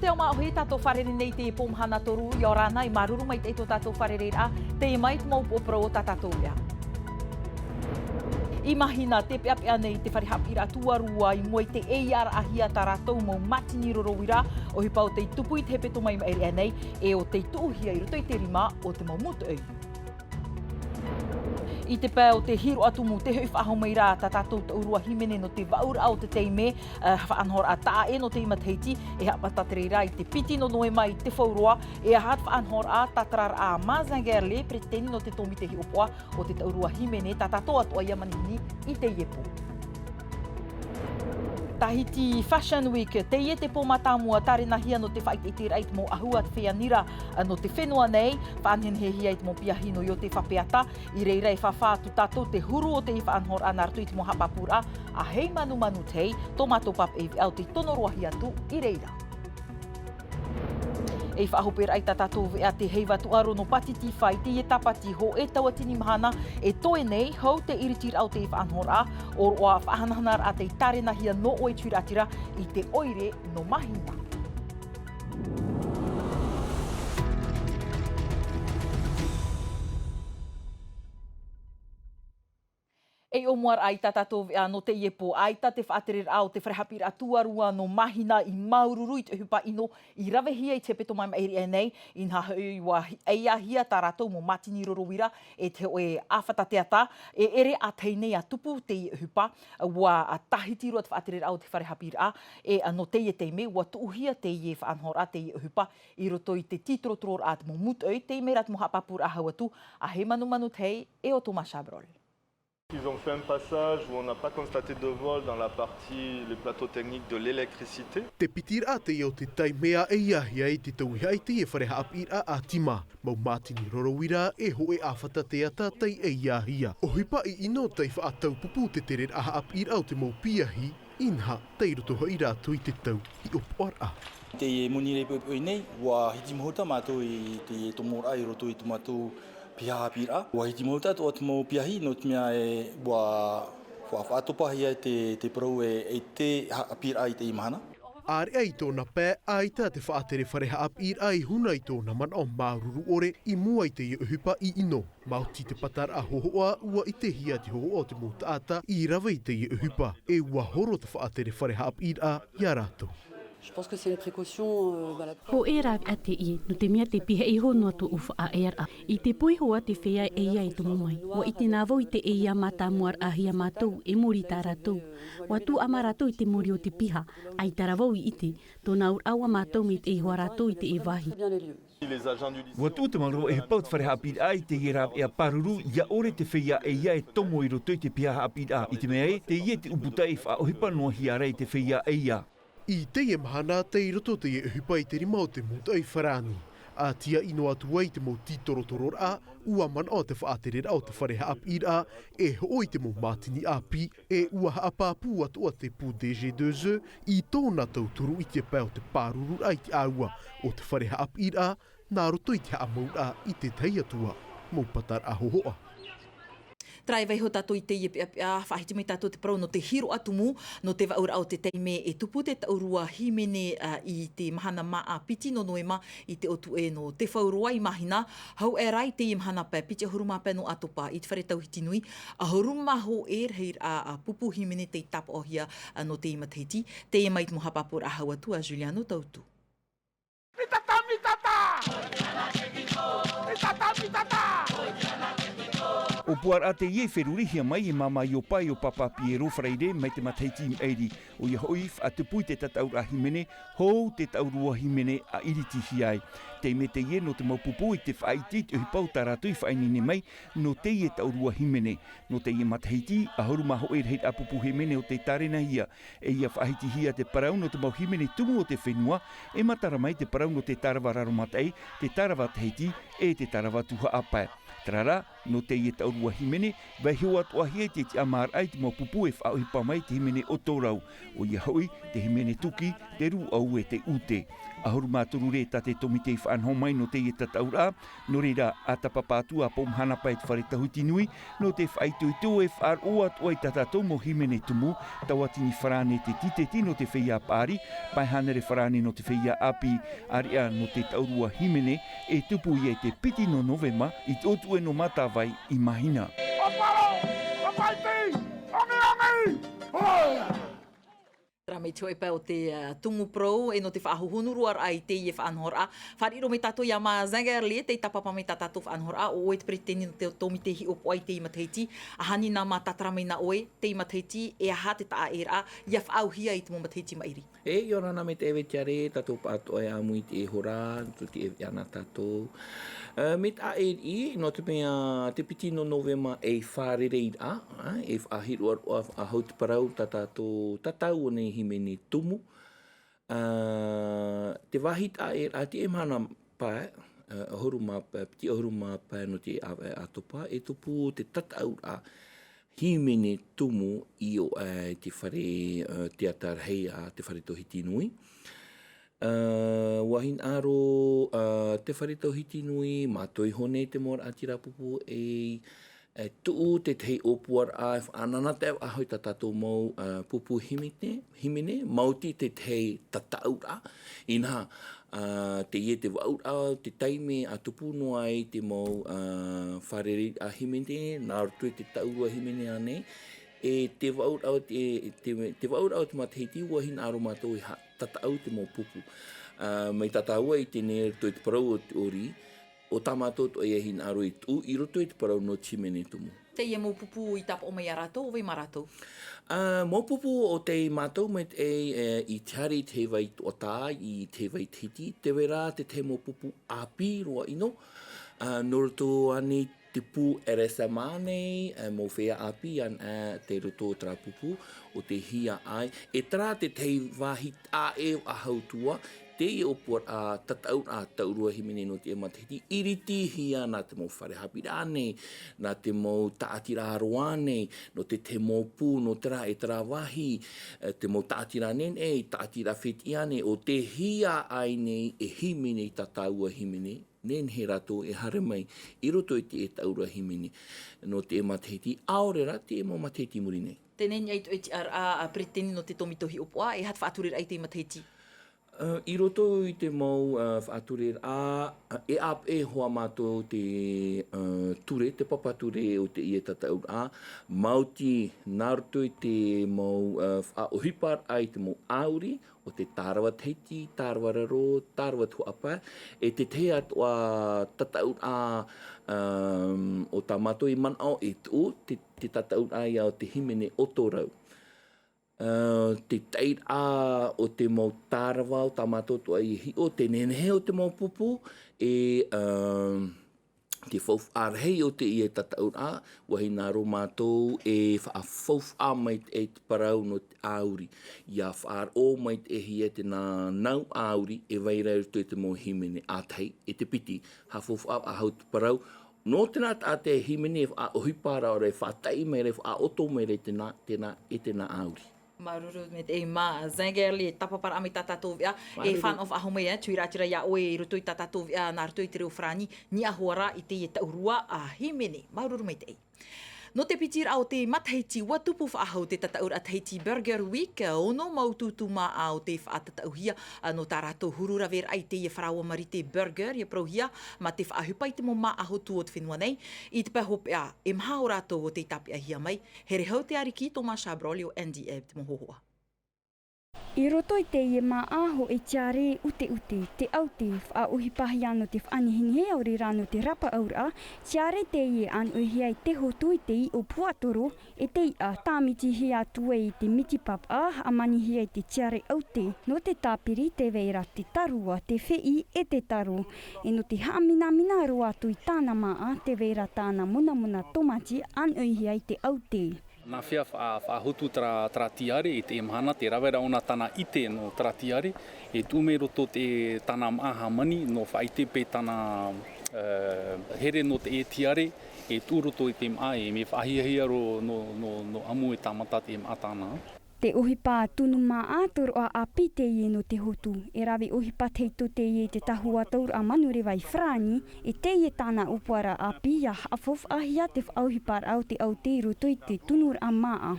te o maa hui tato wharere nei te pomhana toru i orana I maruru mai te to tato wharere a te mai te mau popro o tatato mea. I mahina te peapea nei te wharehapira tuarua I moe te eiara ahia taratou mau matini rorowira o hipau te tupu I te hepeto mai maere nei e o te tuuhia I roto I te rima o te mau mutu ei. I te pēo te hiro atumu te hui whahau mai rā tātou te urua himene no te waura au te teime whaanhor a tā e no te imateiti e hapatatere rā I te piti no noe mai te whaurua e a hat whaanhor a tatarar a mazangerle preteni no te tomi te hi opoa o te urua himene tātou atua ia manini I te iepo. Tahiti Fashion Week, te ie te pōmatamua tarenahia no te whaititira I te mo ahua te whianira no te whenua nei, whaanhenhehia I te mo piahi no I o te whapeata, I reirei whawhātu tātou te huru o te I whaanhor anartu I te mo hapapura, a hei manu tei, tō mātou pap e au te tonoroahi atu I reira. E whahopera I tātou vea te heiva tuaro no patiti whai te ie tapati ho e taua tini mahana e toe nei hau te iritir au te whaanhor a o roa whahanahanar a te tarenahia no oe turatira I te oire no mahina. E o moar ai tātou vea no te iepo, ai tā te whaaterer au te wharehapira tuarua no mahina I maururu I te hupa ino I rawehia I te peto mai mairi nei, I nha hui eia hia tā rātou mo matini rorowira e te oe awhatateata, e ere a teinei a tupu te hupa, ua a tahiti rua te whaaterer au te wharehapira e no te ie teime, ua tuuhia te ie whaanhor a te ie hupa, I roto I te titrotror a te mo mutoi, te mera te mo hapapura a hauatu, a he manu tei e o Thomas Chabrol. Ils ont fait un passage où on n'a pas constaté de vol dans la partie, le plateau technique de l'électricité. Te pitir a te o te taimea e iahia I te tauhia I te e whareha apira a tima. Mau matini rorowira e ho e awhata te ata tei e iahia. O hipa I ino tei whaatau pupu te tere aha apira au te mau piahi, inha tei roto hoi rātu I te tau I opoar a. Te munire poi nei, wa hiti mohota mātou I te tomora I roto I tomatou piha apira. Wa hiti mohota to te mau piahi no te mea e wa atopa hia te parau e te apira I te imahana. Are ai tōna pē, ai tā te whaatere whareha apira I huna I tōna mana o maururu ore I mua I te iuhupa I ino. Mauti te patara a hohoa ua I te hia te hohoa o te mūtaata I rawa I te iuhupa. E ua horo te whaatere whareha apira ia rātou. Je pense que c'est une précaution. Ho era a te I, no te mea te pihe I hono atu ufa a era. I te pui hoa te whea e ia I tumu mai. Wa I te nāvo I te e ia mata muar ahia mātou e muri tā rātou. Wa tu ama rātou I te muri o te piha, ai taravau I ite, tōna ur awa mātou me te I hoa rātou I te e wahi. Wa tu te maro e paut whareha apira ai te gira e a paruru ia ore te whea e ia e tomo I roto I te piha apira. I te mea e, te ia te uputai wha ohipa noa hiarei te whea e ia. I te ie mahana te I roto te ie hupa I te rima o te mūtai wharani. A tia ino atu ai te mau titorotoror a, ua man o te whaaterera o te whareha apira e hoi te mau matini api e ua haapāpū atua te pū DG2 I tōna tauturu I te pēo te pāruru ai te aua o te whareha apira, nā roto I te haamoura I te tei atua, mau patar a hohoa. Trai vai ho tātou I te iepe a whahiti mai tātou te parau no te hiro atumu no te waura au te teime e tupu te taurua himene I te mahana maa piti no noema I te otu e no te whaurua I mahina hau e rai te imahana pē piti a huruma pē no atopa I te whare tauhiti nui a huruma ho e reir a pupu himene te tapa ohia no te imateiti te e mai te mohapapura a hau atu a Juliano Tautu. Mitata! Mitata! O puar a te ie wherurihia mai e mama I o pai o papa Piero Freire mai te mateiti eiri. O ia hoif a te pui te tataura himene, hou te taurua himene a iritihi ai. Te me te ie no te maupupu I te whaiti te hipau taratu I whainine mai no te ie taurua himene. No te ie mateiti a horuma ho e reit a pupu himene o te tarena hia. E ia whahiti hia te parau no te mau himene tumu o te whenua e matara mai te parau no te tarawa raromatai, te tarawa teiti e te tarawa tuha apai. Trara, no te ia taurua himene, vai hua tua hia te te amar ai te mo pupu e whao hipa mai te himene o tōrau. O ia hoi, te himene tuki, te ru au e te ute. Ahuru māturu re tate tomi te whanho mai no te ia tataura, no reira atapa pātua po mhana pai te whare tahuti nui, no te whaitui tō e whar o atua i tatatou mo himene tumu, tawatini wharane te titeti no te whia pāri, pai hanere wharane no te whia api, aria no te taurua himene, e tupu i e te piti no novema, i tōtu e no matawai i mahina. Me te oepa o te tungu pro e no te whaahuhunu ruar ai te ie whaanhora. Whariro me tato ia maa zangar le te tapapa me tatato whaanhora o oe te preteni no te tomi te hi opo ai te imateiti. A hani nā mā tatara me na oe te imateiti e aha te taa e ra ia whaauhia i te mo mateiti mairi. E iorana me te ewe tiare, tato pato e amui te e hora, te e ana tato. Me ta e i, no te mea te piti no novema e wharereid a, e whahiru a hautu parau tato tatau o nei himene tumu. Te wahit a e a te e mana pae, piti ahuru mā pae no te atopa, e tupu te tatau a himene tumu i o te whare te atarhei a te whare tohiti nui. Wahin aro te whare tohiti nui, mātoi hone te mora atira pupu e tuu te tei opuar a whanana te ahoi tatatou mau pupu himene, mauti te tei tataura. Inha, te ie te waura, te taime a tupu noa ai te mau whareri a himene, nā rutui te taurua himene ane, e te waura o te mateiti wahin aro mātou i tatau te mau pupu. Mai tataua i tēne rutui te parau o te ori, o tamato to e hin aro i tu i roto i te parau no chimene tumu. Te ia mau pupu i tapa o mai a rātou o vai ma rātou? Mau pupu o te mātou mai i te hari te vai o tā, i te vai titi, te wera te te mau pupu api roa ino. No roto ane te pū eresa mānei, mō whea api an te roto o tra pupu o te hia ai. E tra te tei wahi a e a hautua, te i opuar a tatau a taurua himene no te ematahiti, iriti hia nā te mō wharehapi rānei, nā te mō taatira aroanei, no te mō pū no tera e tera wahi, te mō taatira nenei, taatira whiti ane, o te hia ai nei e himene i tataua himene, nen he rato e hare mai, i roto i te e taurua himene no te ematahiti, aorera te e mō matahiti muri nei. Tēnei ai tu e ti a preteni no te tomitohi opoa, e hat whaaturira ai te imatahiti? I roto i te mau whaature e ap e hoa mātou te ture, te papature o te ie tatau mauti nā roto i te mau whaohipar ai te mau auri o te tārawa teiti, tārawa raro, tārawa tuapa, e te te atua tatau o tā mātou i manao e tu, te tatau ai au te himene o tōrau. Te teit o te mau tārawa o tā mātotu ai hi o te nenehe o te mau pupu e te whauf arhei o te i e tatau wahi nā ro mātou e whaaf mai e te parau no te auri. Ia whaar o mai te hi e te nā nau auri e wairau tu e te mau himene ātei e te piti. Ha whauf a hau te parau. No tēnā tā te himene a ohipara o rei whātai mai rei a oto mai rei tēnā auri. Maruru me te mā zangerli tapapara ame tatatou vea e fan of ahome tuiratira ia oe i roto i tatatou vea nā roto i te reo whrani ni ahora i te taurua a himene. Maruru me te ei. No te pitir au te matahiti watupu whaahau te tataura Tahiti Burger Week, ono maututu mā au te whaatatauhia no tā rātou hurura ver ai te wharaua marite burger, ia prohia, ma te whaahupai te mo mā ahotu o te whenua nei, i te pahopea e mha o rātou o te tapia hia mai, here hau te ariki tō mā Shabroli o Andy Ebb te mohohoa. I roto i te ie mā aho e tiare ute, te aute whaauhipahi ano te whaanihingi au re rāno te rapa aura, tiare te ie an uhi ai te hotu i te i o puatoro, e te i a tāmiti hi atu i te mitipapa, a mani hi ai te tiare aute, no te tāpiri te veira te tarua, te whei e te taru, e no te haamina roa atu i tāna maa, te veira tāna muna tomati an uhi ai te aute. Nā whia whaahutu tra tiare i te imahana, te rawera ona tana ite no tra tiare, e tūme roto te tana maaha mani no whaite pe tana here no te e tiare, e tūroto i te maa e me whahia ro no amu e tamata te atana. Te ohipa tunu maa toro a api te ie no te hotu. E rawi ohipa teito te ie te tahua taur a manu rewa i frani, e te ie tāna upuara api a hafof ahia te whauhipar au te roto i te tunur a maa.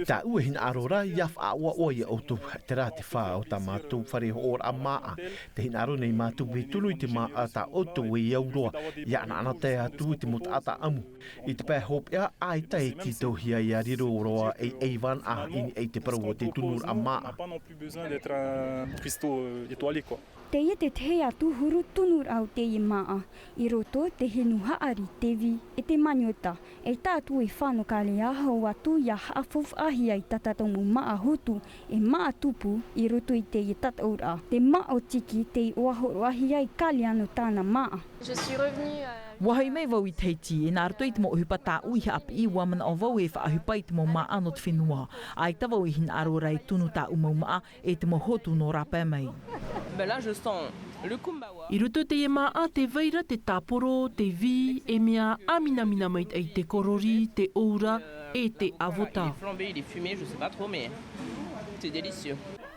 Ta ue hin arora iaf a ua ua ia autu te rā te wha o ta mātou whare hoor a maa. Te hin aro nei mātou we tunu i te maa ta autu we iauroa. Ia ana te atu i te mot ata amu. I te pē hop ea ai tai ki tau hia i a riro roa e eivan a ini e te parau o te tunur a maa. Te ie te te atu huru tunur au te ie maa. I roto te henu haari tevi e te maniota. E tātu e whāno ka le ahau atu ia haafof ahia i tatatomu maa hutu e maa tupu i roto i te ie tataura. Te maa o tiki te i oahoro ahia i kali anu tāna maa. Wahai mei wau i teiti, e nā rato i te mo uhipa tā ui api i wamana o wau e whaahupa i te mo maa no te whenua. Ai ta wau i hin aro rei tunu tā umau maa e te mo hotu no rapa mei. I roto te e maa te veira, te tāporo, te vi, e mea aminamina mai i te korori, te oura e te avota.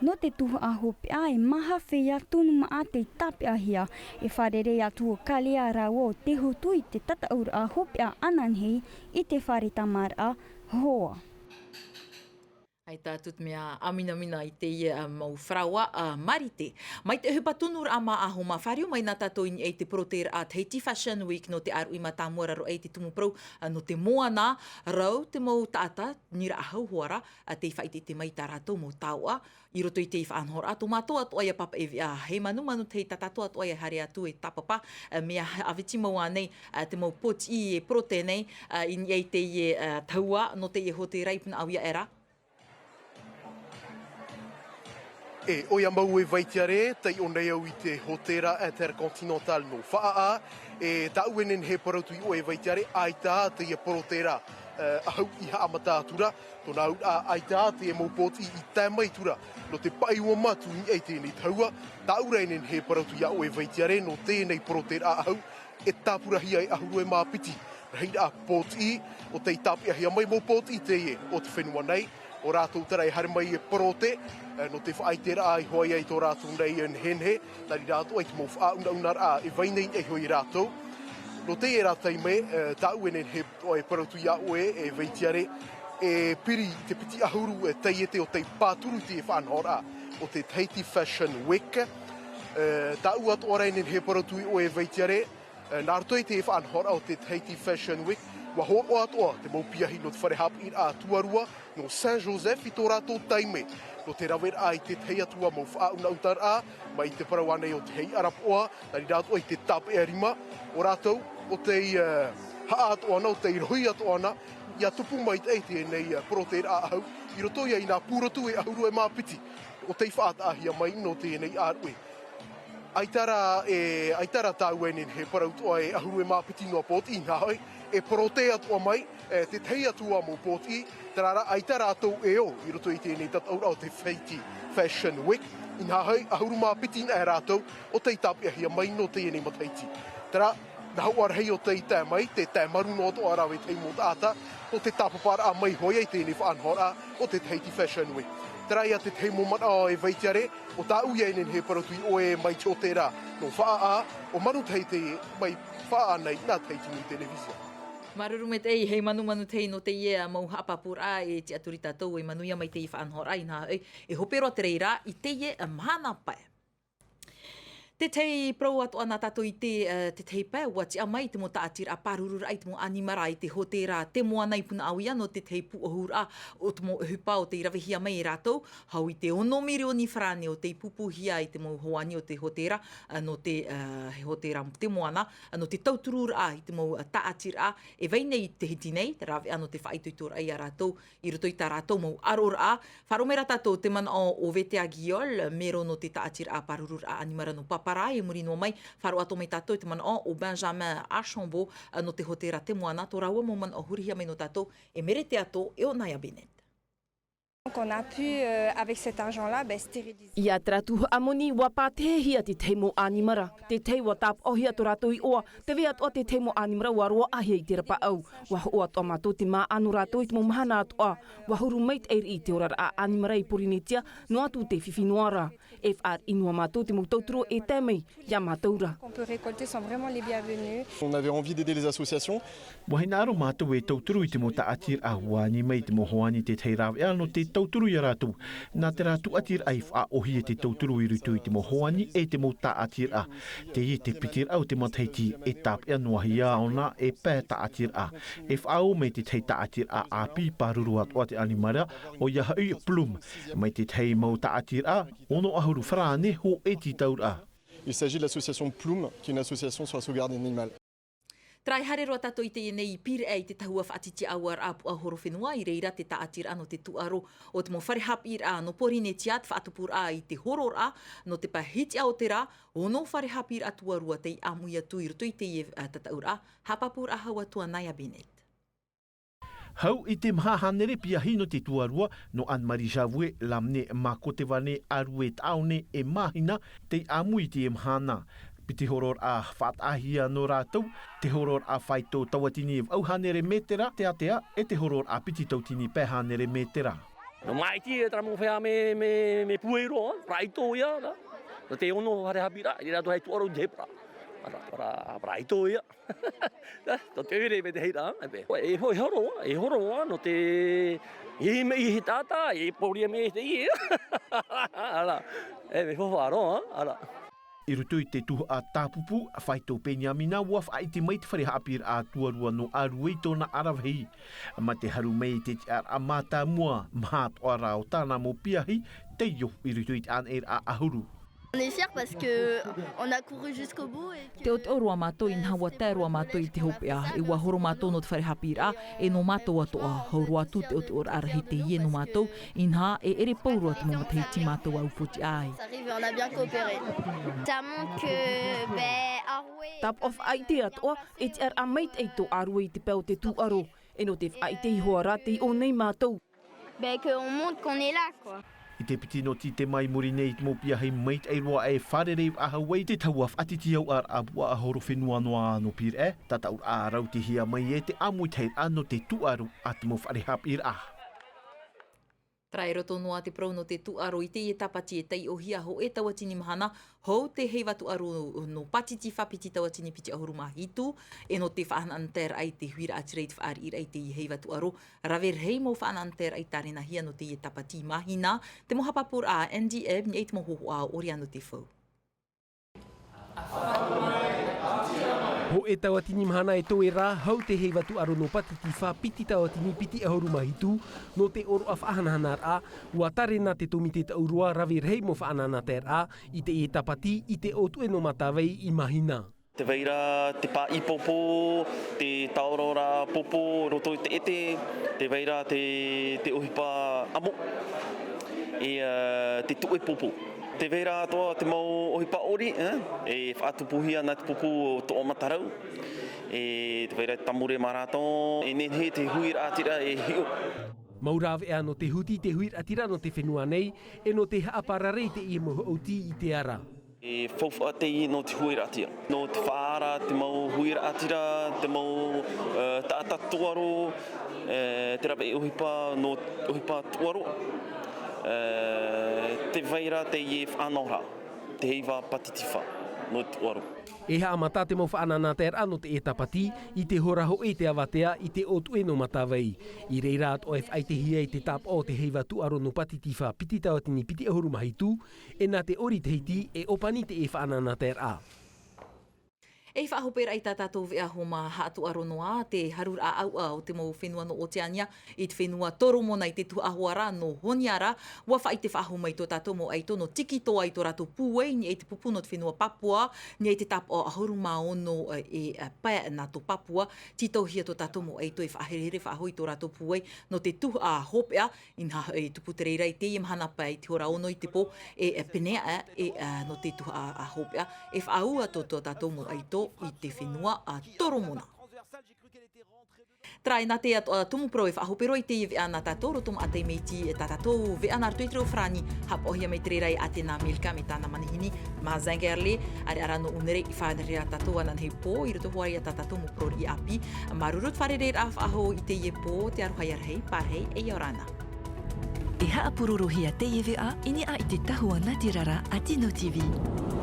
No te tuhu a hopi a e maha whea tunu maa te tape ahia e wharere atu o kalea rau o te hotu i te tataura a hopi a ananhei i te whare tamar a hoa. Ai tātut mea aminamina i te ia mau whraua a marite. Mai te hupa tunur a maa aho ma whario mai nā tātou ini e te proteir a Haiti Fashion Week no te aru i matamora ro e te tumuprau no te moana rau te mau tāta nira ahau hoara a te whaite te mai tā rātou mo tāua i roto i te whaanhora ato mātou atu ai a papa e he manu te tatato atu ai a hare atu e tapapa mea awiti mau anei te mau pot i e prote nei in ei te i taua no te i hote raipuna au ia era. E oia mau e vaitiare, tei o nei au i te hotera intercontinental no whaa e ta uenen he parautu i o e vaitiare, ai tā te ia porotera ahau i haamata atura, tona au ai tā te e maupoti i tēmai tura, no te pai ua matu i ei tēnei taua, ta urainen he parautu i o e vaitiare, no tēnei porotera ahau, e tāpurahi ai ahuru e māpiti, reira a poti, o te tāpia hia mai maupoti te e o te whenua nei, o rātou tarai hare mai e porote, no te whaitera ai hoi ai tō rātou nei en henhe, nari rātou ai te mō whaaunar a e vainei e hoi rātou. No te e rātai me, tā uenen he o e parautu ia oe e veitiare, e piri te piti ahuru e teiete o te pāturu te e whanhora o te Haiti Fashion Week. Tā uat orainen he parautu i oe veitiare, nā rātou te e whanhora o te Haiti Fashion Week, wa ho o atoa te maupiahi no te wharehap i a tuarua no Saint-Joseph i tō rātou taime. No te rawer ai te tei atua mau whaaunautar a, mai te parawane o te hei arapoa, nari rātou ai te tape e rima, o rātou o te haa atoana, o te rohi atoana, ia tupu mai te eite nei proteir a ahau, i roto ia i nā pūratu e ahuru e māpiti, o te whaata ahia mai no te nei arue. Aitara tāuenen he parautoa e ahuru e māpiti noa poti i nāhoi, e prote atua mai, te tei atua mo poti, tarara aitara atou e o, i roto i tēnei tataura o te Haiti Fashion Week, i nāhoi ahuru māpiti na e rātou, o te tapia hia mai no te enei mataiti. Tara, nahau arhei o te tā mai, te tā maru no ato arawe tei mo tāta, o te tāpapara a mai hoi ai tēnei whaanhora o te Haiti Fashion Week. Tara ia te tei mo mana o e veitiare, o tā uia enen he paratui o e mai tō tērā no whaa o manu tei te mai whaa nei nā teiti ni televisia. Maruru me tei, hei manu tei no te ia mau hapapura e te aturi tātou e manuia mai te i whaanhora i nā e hopero te reira i te ie mahana pai. Te tei prau atu ana tātou i te tei pai, ua tia mai te mo taatira a parurura ai te mo animara i te hotera te moa nei puna au ia no te tei puohura o te mo hupa o te irawehia mai i rātou, hau i te 1 mirioni whrane o te pupuhia i te mo hoani o te hotera, no te hotera te moana, no te tauturura i te mo taatira e veinei te hiti nei, te rawe ano te whaituitora ai a rātou, i roto i tā rātou mo arora, wharomera tātou te mana o vetea giol, mero no te taatira a parurura animara no papa e muri no mai, wharo ato mai tātou te mana o Benjamin Archambault no te hotera te moana, tō raua mo mana o hurihia mai no tātou, e mere te ato e o Naya Bennett. On a pu, avec cet argent-là, stériliser. Ia tratu amoni wa patehia te teimo animara. Te tei wa tap ohia to rato I oa. Te vea toa te teimo animara wa roa ahia I te rapa au. Wa hoa toa mato te maa anu rato I te mo mahana atoa. Wa huru meit eiri I te ora a animara I porinitia no atu te whiwhinoara. FR inua mato te mo tauturo e temei. Ia mataura. On peut récolter sont vraiment les bienvenus. On avait envie d'aider les associations. Wahinaro mato e tauturu I te mo taatir a huani mai te mo hoani te tei rawe ano te tauturu I ratu. Nā te ratu atir ai wha ohi e te tauturu I rutu I te mo hoani e te mo taatir a. Te I te pitir au te mataiti e tap ea noahi a ona e pē taatir a. E whao mai te tei taatir a api paruru atua te animara o iaha ui plum. Mai te tei mau taatir a ono ahuru whrane ho e ti taur a. Il s'agit de l'association Plume, qui est une association sur la sauvegarde animale. Trai hare roa tato I te nei pire ei te tahua whaatiti awar apu a horo whenua I reira te taatir ano te tuaro o te mo wharehap I a no porine tiat whaatupur a I te horor a no te pahiti a o te rā o no wharehap I a tuarua te amuia tuirutu I te tataur a hapapur a haua tua Naya Bennett. Hau I te mahahanere pia hino te tuarua no Anne-Marie Javue lamne mako te wane arue taone e mahina te amui te mahana. Piti horor a whaatahia no rātou, te horor a whaito tawatini au hanere metera te atea e te horor a piti tautini pe hanere metera. No mai ti e tramu whea me puero, raito ia, no te ono hare hapira, I rato hei tuaro jepra. Raito ia. No te ure me te heira, e horo, no te I me I tata, e poria me te I. Ala, e me whawaro, ala. I rutu I te tuhu a tāpupu, a whaito Penyamina, ua whaiti mai te whare hapir a tuarua no arui tōna arawhi. Ma te haru mei te ar a mata mua, mahat o rao tāna mo piahi, te yo I rutu I te an a ahuru. On est fiers parce qu'on a couru jusqu'au bout. Te o te orua mātou I nhaua te roa mātou I te hopea. E ua horo mātou no te whare hapira e no mātou atoa. Hauru atu te o te ora arahi te ie no mātou. I nha e ere paurua te mo te hiti mātou au poti ai. Ça arrive et on a bien coopéré. Ça montre que Arwe... Tap of ai te atoa e te ar a meit ei tō arue I te peo te tuaro. E no te whai te ihoa rate I o nei mātou. Qu'on montre qu'on est là, quoi. I te piti no ti te mai muri nei te mopia hei meit ei roa e wharerei aha wei te taua whaatiti au ar abua a horo whenua noa ano pir e. Tataur a rau te hia mai e te amui teir ano te tuaru a te mo wharehap ir a. Trai roto noa te prau no te tuaro I te I tapati e tei o hia ho e tawatini mahana hou te heiva tuaro no patiti whapiti tawatini piti ahuru mahitu e no te whaananter ai te huira atirei te whaari ira I te heiva tuaro raver hei mo whaananter ai tarena hia no te I tapati mahina te mo hapapur a NDM ni e te mo hoho a ori ano te whau. Ho e tawatini mahana e tō e rā, hau te hei watu aro no patiti wha piti tawatini piti ahuru mahitu, no te oro a whaanahanar a, ua tare nā te tomi te taurua rawe rei mo whaananater a, I te e tapati, I te otu e no matawei I mahina. Te veira, te pā I popo, te taurora popo, roto I te ete, te veira, te ohipa amo, e te tue popo. Te veira atoa te mau ohipa ori, e whaatupuhia nā te popo to o matarau. E te veira tamure marato, e nehe te huira atira e hio. Maurawe ea no te huti te huira atira no te whenua nei, e no te haapararei te I moho auti I te ara. E whauwha te I no te huira atira. No te whaara, te mau huira atira, te mau taatatuaro, te rawe e ohipa no ohipa tuaro. Te veira te I whanora, te heiva patitiwha no te tuaro. E haa mata te mau whaananater ano te e tapati, I te horaho e te awatea I te otu e no matawei. I reira at o ai te hia I te tap o te heiva tuaro no patitiwha piti tawatini piti ahuru mahitu, e nā te ori te hiti e opani te e whaananater a. E whahopera I tātātou vea homa hatu aronoa, te harur a au o te mau whenua no Oceania, I te whenua toromona I te tuahuara no Honiara, ua whai te whahoma I tō tātou mo aito no tiki toa I tō rātou puei, ni e te pupu no te whenua Papua, ni e te tap o ahuru maono e pae nā tō Papua, titohia tō tātou mo aito e whahere whahoi tō rātou puei, no te tuha a hopea, inha e tuputereira I te imhana pai te hora ono I te po, e penea no te tuha a hopea, e whaua tō tātou mo aito I te whenua a toromona. Trai nā te tumu pro e whahopero I te iwi ana tātou rotum a te meiti e tātou ve ana artu I te reo whrani hap ohia me te rei a te nā Milka me tāna manihini ma zangerle are arano unere I whanere a tātou anan hei pō I roto huari a tātou mo pro I api marurut wharere raf aho I te ie pō te aruhai arhei parhei e iorana. E haapururu hia te iwi a ini a I te tahua Ngāti Rara a Tino TV.